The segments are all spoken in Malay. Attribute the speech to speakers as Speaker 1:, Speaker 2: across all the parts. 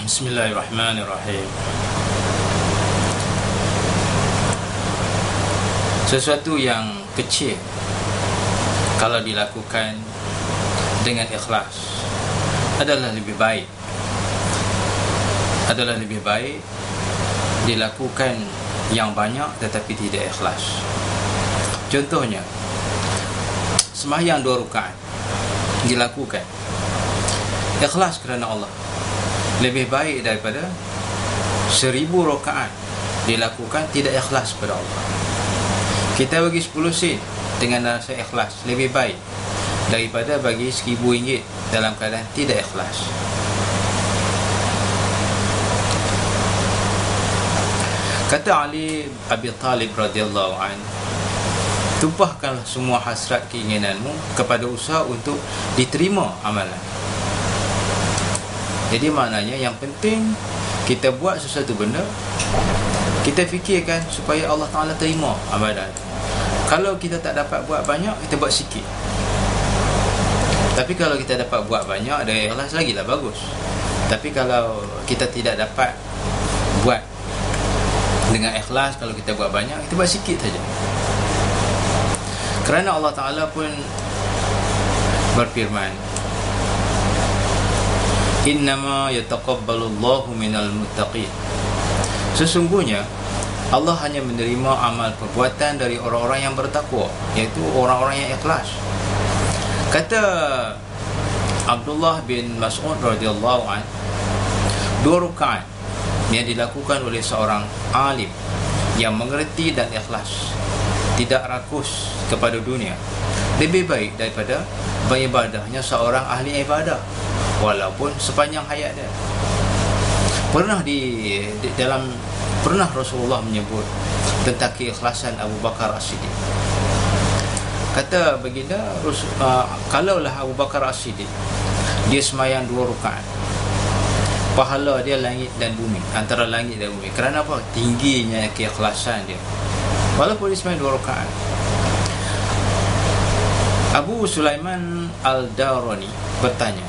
Speaker 1: Bismillahirrahmanirrahim. Sesuatu yang kecil kalau dilakukan dengan ikhlas adalah lebih baik dilakukan yang banyak tetapi tidak ikhlas. Contohnya, sembahyang 2 rakaat dilakukan ikhlas kerana Allah lebih baik daripada 1000 rakaat dilakukan tidak ikhlas kepada Allah. Kita bagi 10 sen dengan rasa ikhlas lebih baik daripada bagi 1000 ringgit dalam keadaan tidak ikhlas. Kata Ali Abi Talib radhiyallahu anhu, tumpahkanlah semua hasrat keinginanmu kepada usaha untuk diterima amalan. Jadi maknanya yang penting kita buat sesuatu benda, kita fikirkan supaya Allah Ta'ala terima amalan. Kalau kita tak dapat buat banyak, kita buat sikit. Tapi kalau kita dapat buat banyak, ada ikhlas lagi lah, bagus. Tapi kalau kita tidak dapat buat dengan ikhlas, kalau kita buat banyak, kita buat sikit saja. Kerana Allah Ta'ala pun berfirman, innama yataqabbalullahu minal muttaqin. Sesungguhnya Allah hanya menerima amal perbuatan dari orang-orang yang bertakwa, iaitu orang-orang yang ikhlas. Kata Abdullah bin Mas'ud radhiyallahu anhu, 2 rakaat yang dilakukan oleh seorang alim yang mengerti dan ikhlas, tidak rakus kepada dunia, lebih baik daripada beribadahnya seorang ahli ibadah walaupun sepanjang hayat dia. Pernah Rasulullah menyebut tentang keikhlasan Abu Bakar As-Siddiq. Kata baginda, kalaulah Abu Bakar As-Siddiq dia sembahyang 2 rakaat, pahala dia langit dan bumi, antara langit dan bumi. Kerana apa? Tingginya keikhlasan dia, walaupun dia sembahyang 2 rakaat. Abu Sulaiman Al-Darani bertanya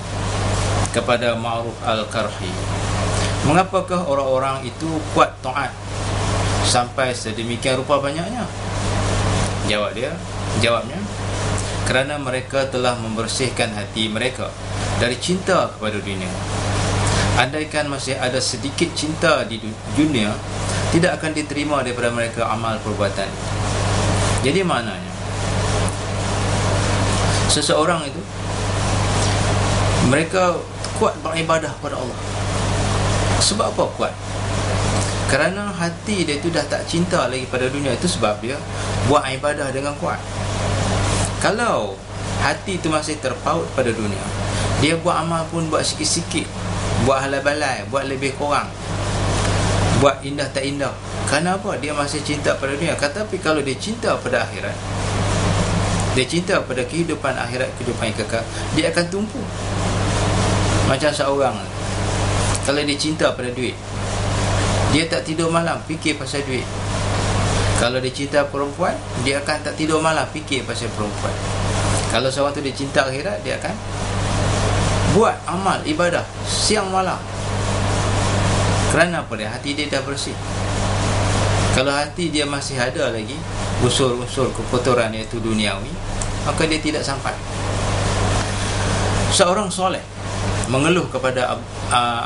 Speaker 1: kepada Ma'ruf Al-Karhi, mengapakah orang-orang itu kuat taat sampai sedemikian rupa banyaknya? Jawabnya, kerana mereka telah membersihkan hati mereka dari cinta kepada dunia. Andaikan masih ada sedikit cinta di dunia, tidak akan diterima daripada mereka amal perbuatan. Jadi maknanya, seseorang itu mereka kuat beribadah kepada Allah. Sebab apa kuat? Kerana hati dia itu dah tak cinta lagi pada dunia. Itu sebab dia buat ibadah dengan kuat. Kalau hati itu masih terpaut pada dunia, dia buat amal pun buat sikit-sikit, buat halal-balai, buat lebih kurang, buat indah tak indah. Kenapa? Dia masih cinta pada dunia. Tetapi kalau dia cinta pada akhirat, dia cinta pada kehidupan akhirat, kehidupan yang kekal, dia akan tumpu. Macam seorang, kalau dia cinta pada duit, dia tak tidur malam fikir pasal duit. Kalau dia cinta perempuan, dia akan tak tidur malam fikir pasal perempuan. Kalau seorang tu dia cinta akhirat, dia akan buat amal ibadah siang malam. Kerana apa? Hati dia dah bersih. Kalau hati dia masih ada lagi unsur-unsur kekotoran, iaitu duniawi, maka dia tidak sampai. Seorang soleh mengeluh kepada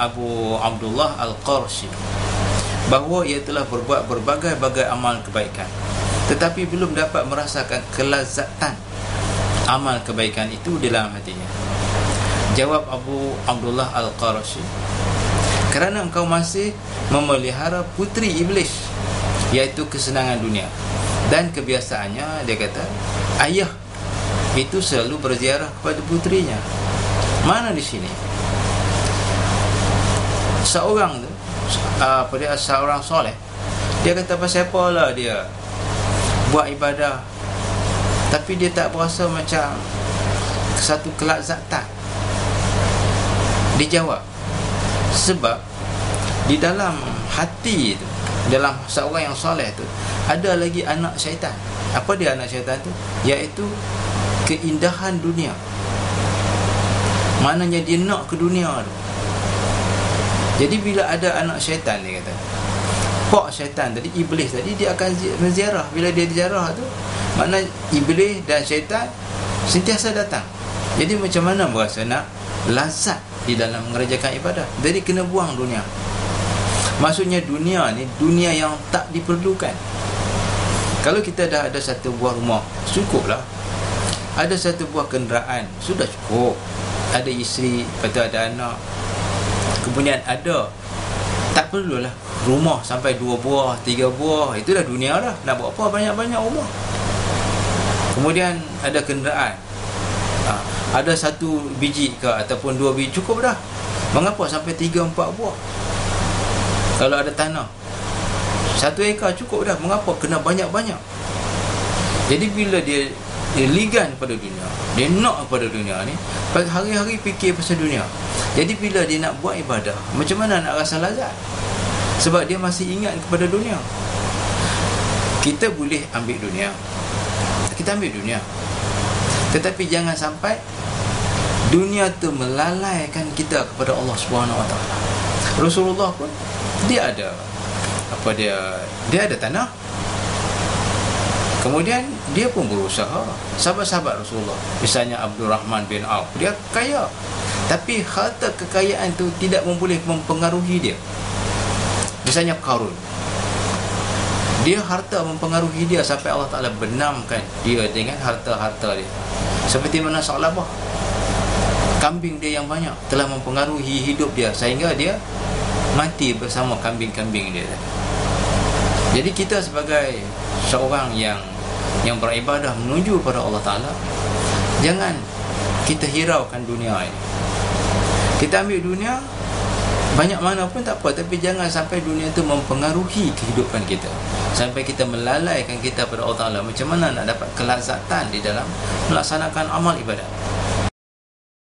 Speaker 1: Abu Abdullah Al-Qarshi bahawa ia telah berbuat berbagai-bagai amal kebaikan, tetapi belum dapat merasakan kelazatan amal kebaikan itu dalam hatinya. Jawab Abu Abdullah Al-Qarshi, kerana engkau masih memelihara puteri iblis, iaitu kesenangan dunia. Dan kebiasaannya, dia kata, ayah itu selalu berziarah kepada puterinya. Mana di sini seorang tu, seorang soleh, dia kata pasal apalah dia buat ibadah, tapi dia tak berasa macam satu kelazatan. Dijawab, sebab di dalam hati tu, dalam seorang yang soleh tu, ada lagi anak syaitan. Apa dia anak syaitan tu? Iaitu keindahan dunia. Maknanya dia nak ke dunia tu. Jadi bila ada anak syaitan, dia kata, pak syaitan tadi, iblis tadi, dia akan menziarah. Bila dia ziarah tu, makna iblis dan syaitan sentiasa datang. Jadi macam mana berasa nak lazat di dalam mengerjakan ibadah? Jadi kena buang dunia. Maksudnya dunia ni dunia yang tak diperlukan. Kalau kita dah ada satu buah rumah, cukuplah. Ada satu buah kenderaan, sudah cukup. Ada isteri, lepas tu ada anak, kemudian ada, tak perlulah rumah sampai 2 buah, 3 buah. Itulah dunia dah. Nak buat apa banyak-banyak rumah? Kemudian ada kenderaan, ada 1 biji ke ataupun 2 biji, cukup dah. Mengapa sampai 3-4 buah? Kalau ada tanah 1 ekar cukup dah. Mengapa kena banyak-banyak? Jadi bila dia ligan pada dunia, dia nak pada dunia ni, hari-hari fikir pasal dunia. Jadi bila dia nak buat ibadah, macam mana nak rasa lazat? Sebab dia masih ingat kepada dunia. Kita boleh ambil dunia, kita ambil dunia, tetapi jangan sampai dunia tu melalaikan kita kepada Allah Subhanahu Wa Taala. Rasulullah pun dia ada dia ada tanah, kemudian dia pun berusaha. Sahabat-sahabat Rasulullah, misalnya Abdul Rahman bin Auf, dia kaya, tapi harta kekayaan tu tidak boleh mempengaruhi dia. Misalnya Qarun, dia harta mempengaruhi dia sampai Allah Ta'ala benamkan dia dengan harta-harta dia. Seperti mana Sa'labah, kambing dia yang banyak telah mempengaruhi hidup dia sehingga dia mati bersama kambing-kambing dia. Jadi kita sebagai seorang yang beribadah menuju pada Allah Ta'ala, jangan kita hiraukan dunia ini. Kita ambil dunia banyak mana pun tak apa, tapi jangan sampai dunia itu mempengaruhi kehidupan kita sampai kita melalaikan kita pada Allah Ta'ala. Macam mana nak dapat kelazatan di dalam melaksanakan amal ibadat?